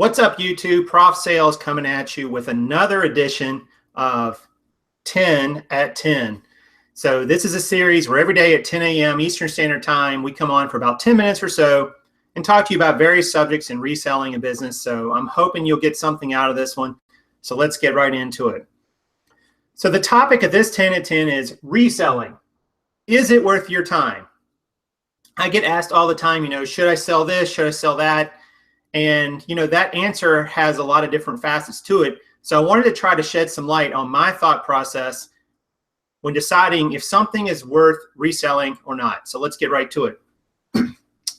What's up, YouTube? Prof Sales coming at you with another edition of 10 at 10. So this is a series where every day at 10 a.m. Eastern Standard Time, we come on for about 10 minutes or so and talk to you about various subjects in reselling a business. So I'm hoping you'll get something out of this one. So let's get right into it. So the topic of this 10 at 10 is reselling. Is it worth your time? I get asked all the time, should I sell this? Should I sell that? And, that answer has a lot of different facets to it. So I wanted to try to shed some light on my thought process when deciding if something is worth reselling or not. So let's get right to it.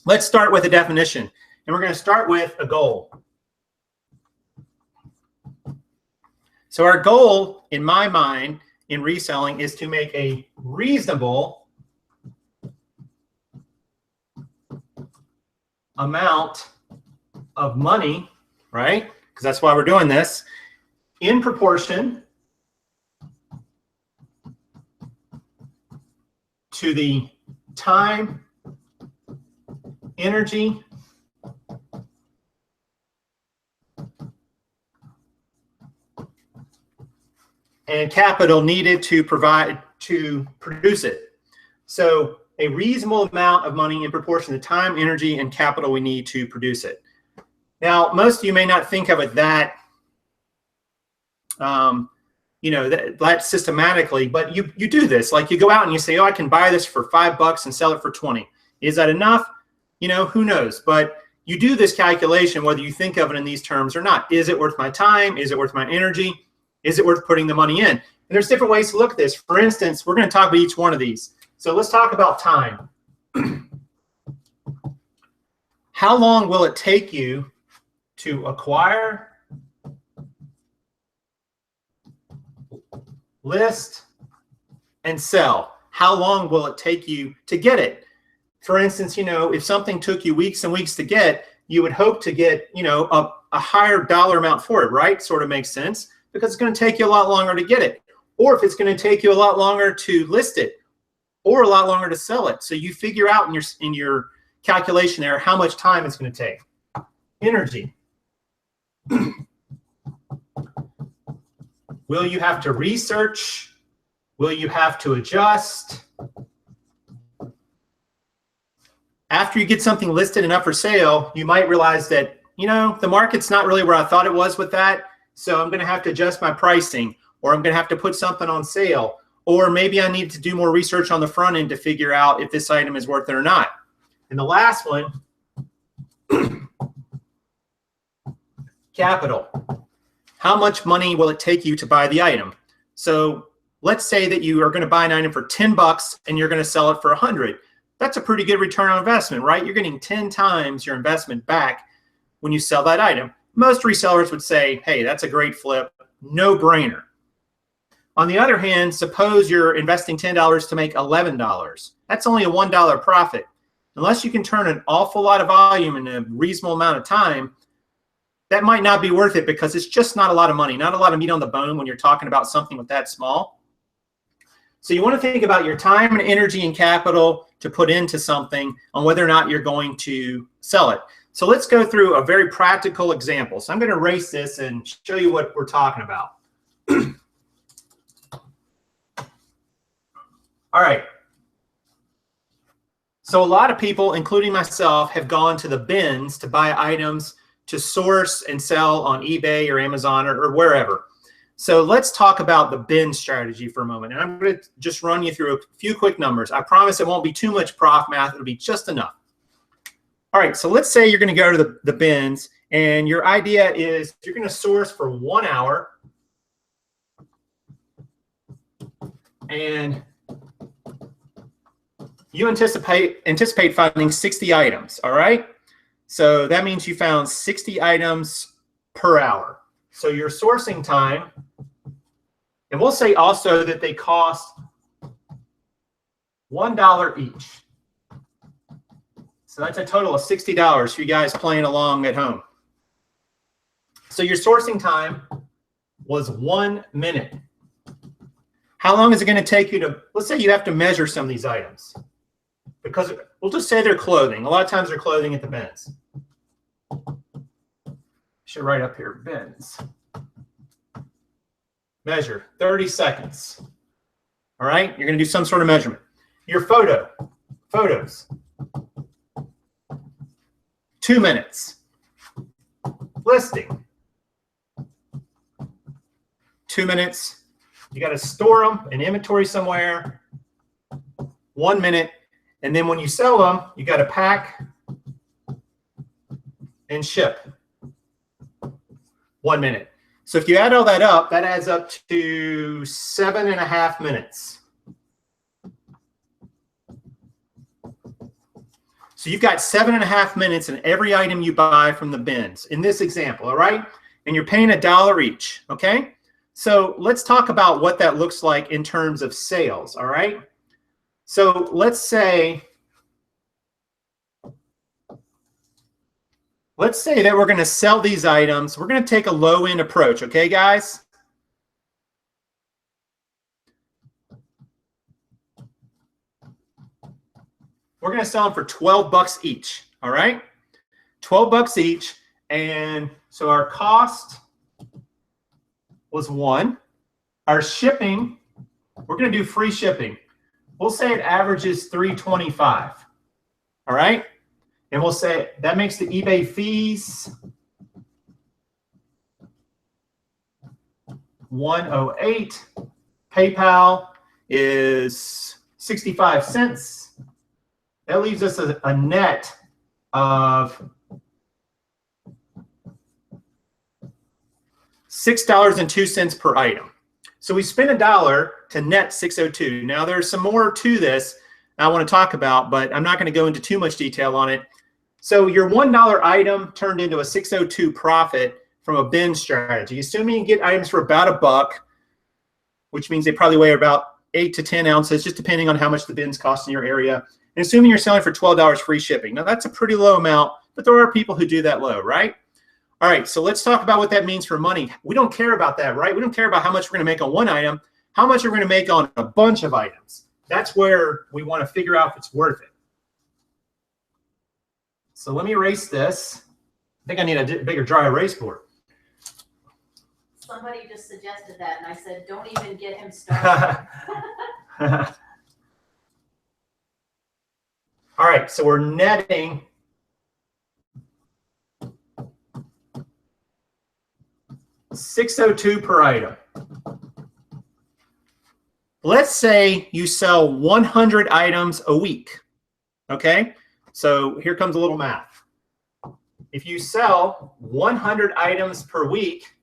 Let's start with a definition. And we're going to start with a goal. So our goal, in my mind, in reselling is to make a reasonable amount of money, right? Because that's why we're doing this, in proportion to the time, energy, and capital needed to produce it. So a reasonable amount of money in proportion to the time, energy, and capital we need to produce it. Now, most of you may not think of it that, that systematically, but you do this. Like you go out and you say, oh, I can buy this for $5 and sell it for 20. Is that enough? Who knows? But you do this calculation, whether you think of it in these terms or not. Is it worth my time? Is it worth my energy? Is it worth putting the money in? And there's different ways to look at this. For instance, we're going to talk about each one of these. So let's talk about time. How long will it take you to acquire, list, and sell? How long will it take you to get it? For instance, if something took you weeks and weeks to get, you would hope to get, a higher dollar amount for it, right? Sort of makes sense, because it's going to take you a lot longer to get it. Or if it's going to take you a lot longer to list it, or a lot longer to sell it. So you figure out in your calculation there how much time it's going to take. Energy. Will you have to research? Will you have to adjust? After you get something listed and up for sale, you might realize that, the market's not really where I thought it was with that. So I'm going to have to adjust my pricing, or I'm going to have to put something on sale, or maybe I need to do more research on the front end to figure out if this item is worth it or not. And the last one, capital. How much money will it take you to buy the item? So let's say that you are going to buy an item for $10 and you're going to sell it for 100. That's a pretty good return on investment, right? You're getting 10 times your investment back when you sell that item. Most resellers would say, hey, that's a great flip, no brainer. On the other hand, suppose you're investing $10 to make $11. That's only a $1 profit. Unless you can turn an awful lot of volume in a reasonable amount of time, that might not be worth it, because it's just not a lot of money, not a lot of meat on the bone when you're talking about something with that small. So you want to think about your time and energy and capital to put into something on whether or not you're going to sell it. So let's go through a very practical example. So I'm going to erase this and show you what we're talking about. All right. So a lot of people, including myself, have gone to the bins to buy items to source and sell on eBay or Amazon or wherever. So let's talk about the bin strategy for a moment. And I'm going to just run you through a few quick numbers. I promise it won't be too much prof math. It'll be just enough. All right. So let's say you're going to go to the bins, and your idea is you're going to source for 1 hour. And you anticipate finding 60 items, all right? So that means you found 60 items per hour. So your sourcing time, and we'll say also that they cost $1 each. So that's a total of $60 for you guys playing along at home. So your sourcing time was 1 minute. How long is it going to take you to, let's say you have to measure some of these items. Because we'll just say they're clothing. A lot of times they're clothing at the bins. Should write up here, bins. Measure, 30 seconds. All right, you're going to do some sort of measurement. Your photos, 2 minutes. Listing, 2 minutes. You got to store them in inventory somewhere, 1 minute. And then when you sell them, you got to pack and ship, 1 minute. So if you add all that up, that adds up to 7.5 minutes. So you've got 7.5 minutes in every item you buy from the bins in this example, all right? And you're paying $1 each, okay? So let's talk about what that looks like in terms of sales, all right? So let's say that we're going to sell these items. We're going to take a low-end approach, okay, guys? We're going to sell them for 12 bucks each, all right? 12 bucks each. And so our cost was 1. Our shipping, we're going to do free shipping. We'll say it averages $3.25, all right? And we'll say that makes the eBay fees $1.08. PayPal is 65 cents. That leaves us a net of $6.02 per item. So we spent $1 to net $6.02. Now there's some more to this I want to talk about, but I'm not going to go into too much detail on it. So your $1 item turned into a $6.02 profit from a bin strategy. Assuming you get items for about $1, which means they probably weigh about 8 to 10 ounces, just depending on how much the bins cost in your area. And assuming you're selling for $12 free shipping. Now that's a pretty low amount, but there are people who do that low, right? All right, so let's talk about what that means for money. We don't care about that, right? We don't care about how much we're going to make on one item, how much we're going to make on a bunch of items. That's where we want to figure out if it's worth it. So let me erase this. I think I need a bigger dry erase board. Somebody just suggested that, and I said, don't even get him started. All right, so we're netting $6.02 per item. Let's say you sell 100 items a week, okay? So here comes a little math. If you sell 100 items per week,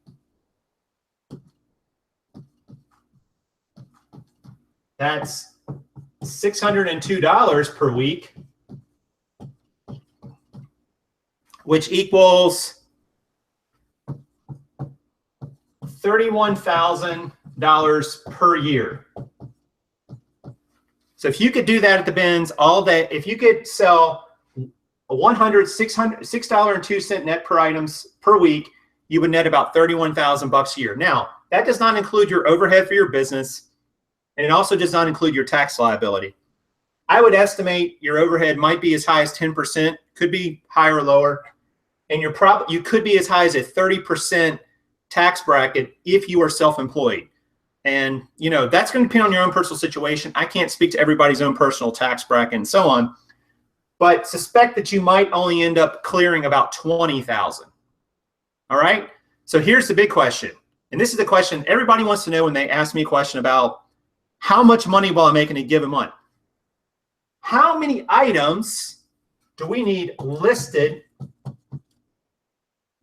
that's $602 per week, which equals $31,000 per year. So if you could do that at the bins all day, if you could sell $6.02 net per items per week, you would net about $31,000 a year. Now, that does not include your overhead for your business, and it also does not include your tax liability. I would estimate your overhead might be as high as 10%, could be higher or lower, and you could be as high as a 30% tax bracket if you are self-employed. And you know, that's going to depend on your own personal situation. I can't speak to everybody's own personal tax bracket and so on, but suspect that you might only end up clearing about $20,000. All right. So here's the big question. And this is the question everybody wants to know when they ask me a question about how much money will I make in a given month? How many items do we need listed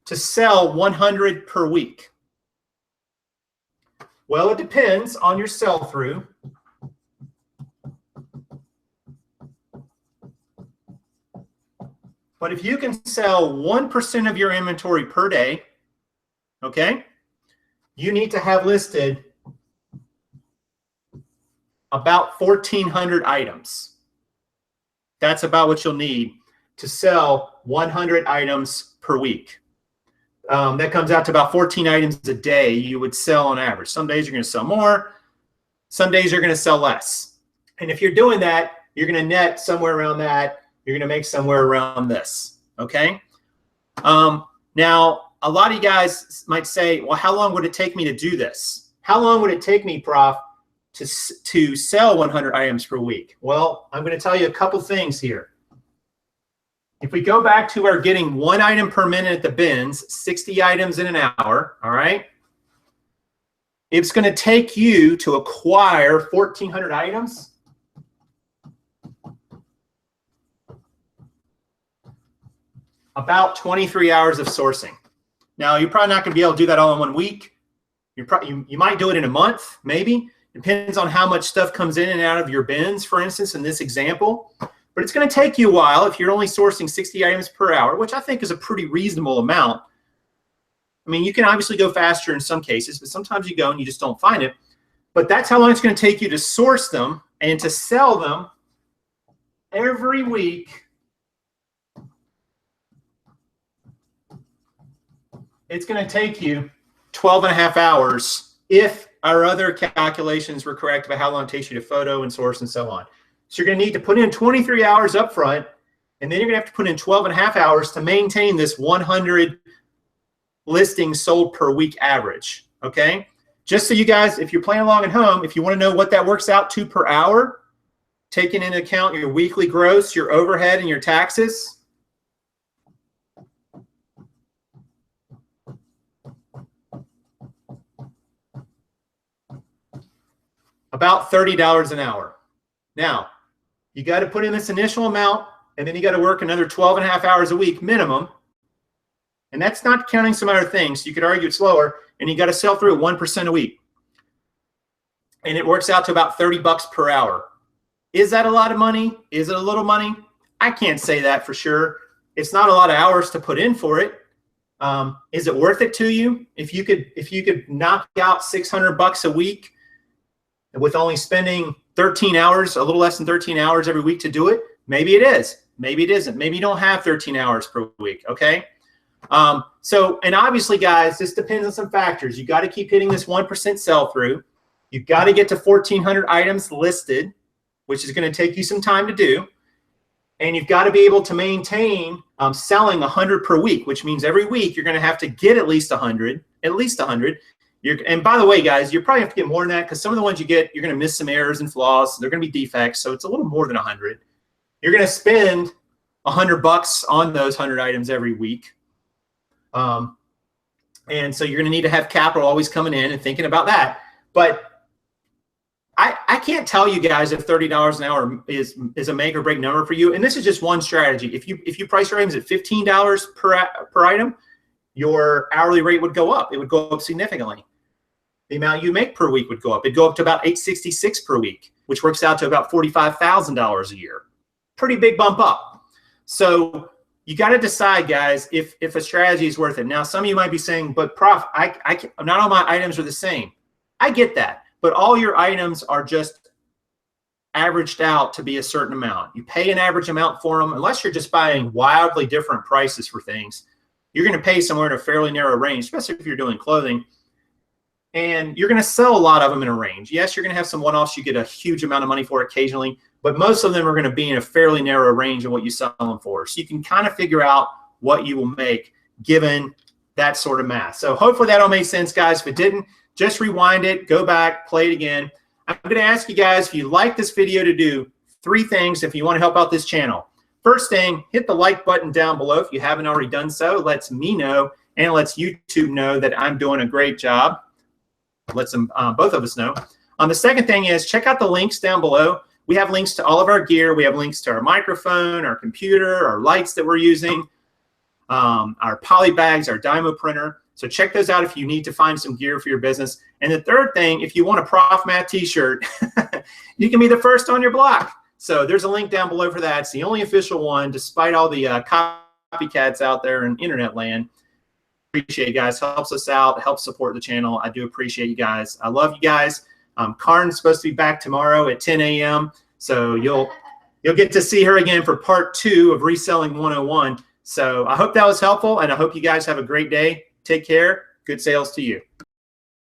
to sell 100 per week? Well, it depends on your sell-through. But if you can sell 1% of your inventory per day, okay, you need to have listed about 1,400 items. That's about what you'll need to sell 100 items per week. That comes out to about 14 items a day you would sell on average. Some days you're going to sell more. Some days you're going to sell less. And if you're doing that, you're going to net somewhere around that. You're going to make somewhere around this. Okay. Now, a lot of you guys might say, well, how long would it take me to do this? How long would it take me, Prof, to sell 100 items per week? Well, I'm going to tell you a couple things here. If we go back to our getting 1 item per minute at the bins, 60 items in an hour, all right? It's going to take you to acquire 1,400 items. About 23 hours of sourcing. Now, you're probably not going to be able to do that all in 1 week. You might do it in a month, maybe. Depends on how much stuff comes in and out of your bins, for instance, in this example. But it's going to take you a while if you're only sourcing 60 items per hour, which I think is a pretty reasonable amount. I mean, you can obviously go faster in some cases, but sometimes you go and you just don't find it. But that's how long it's going to take you to source them and to sell them every week. It's going to take you 12 and a half hours if our other calculations were correct about how long it takes you to photo and source and so on. So you're going to need to put in 23 hours up front, and then you're going to have to put in 12 and a half hours to maintain this 100 listings sold per week average, okay? Just so you guys, if you're playing along at home, if you want to know what that works out to per hour, taking into account your weekly gross, your overhead, and your taxes, about $30 an hour. Now, you got to put in this initial amount, and then you got to work another 12 and a half hours a week minimum. And that's not counting some other things. You could argue it's lower, and you got to sell through 1% a week. And it works out to about 30 bucks per hour. Is that a lot of money? Is it a little money? I can't say that for sure. It's not a lot of hours to put in for it. Is it worth it to you? If you could knock out 600 bucks a week with only spending 13 hours, a little less than 13 hours every week to do it, maybe it is. Maybe it isn't. Maybe you don't have 13 hours per week, okay? And obviously, guys, this depends on some factors. You got to keep hitting this 1% sell-through. You've got to get to 1,400 items listed, which is going to take you some time to do. And you've got to be able to maintain selling 100 per week, which means every week you're going to have to get at least 100, and by the way, guys, you probably have to get more than that because some of the ones you get, you're going to miss some errors and flaws. They're going to be defects, so it's a little more than 100. You're going to spend 100 bucks on those 100 items every week. And so you're going to need to have capital always coming in and thinking about that. But I can't tell you guys if $30 an hour is a make or break number for you. And this is just one strategy. If you price your items at $15 per item, your hourly rate would go up. It would go up significantly. The amount you make per week would go up. It'd go up to about $866 per week, which works out to about $45,000 a year. Pretty big bump up. So you got to decide, guys, if a strategy is worth it. Now, some of you might be saying, but Prof, not all my items are the same. I get that, but all your items are just averaged out to be a certain amount. You pay an average amount for them, unless you're just buying wildly different prices for things. You're going to pay somewhere in a fairly narrow range, especially if you're doing clothing. And you're going to sell a lot of them in a range. Yes, you're going to have some one-offs you get a huge amount of money for occasionally, but most of them are going to be in a fairly narrow range of what you sell them for. So you can kind of figure out what you will make given that sort of math. So hopefully that all made sense, guys. If it didn't, just rewind it, go back, play it again. I'm going to ask you guys, if you like this video, to do 3 things if you want to help out this channel. First thing, hit the like button down below if you haven't already done so. It lets me know and it lets YouTube know that I'm doing a great job. Lets them, both of us know. The second thing is check out the links down below. We have links to all of our gear. We have links to our microphone, our computer, our lights that we're using, our poly bags, our Dymo printer. So check those out if you need to find some gear for your business. And the third thing, if you want a Prof Math t-shirt, you can be the first on your block. So there's a link down below for that. It's the only official one, despite all the copycats out there in internet land. Appreciate you guys. Helps us out, helps support the channel. I do appreciate you guys. I love you guys. Karen's supposed to be back tomorrow at 10 a.m. So you'll get to see her again for part 2 of Reselling 101. So I hope that was helpful, and I hope you guys have a great day. Take care. Good sales to you.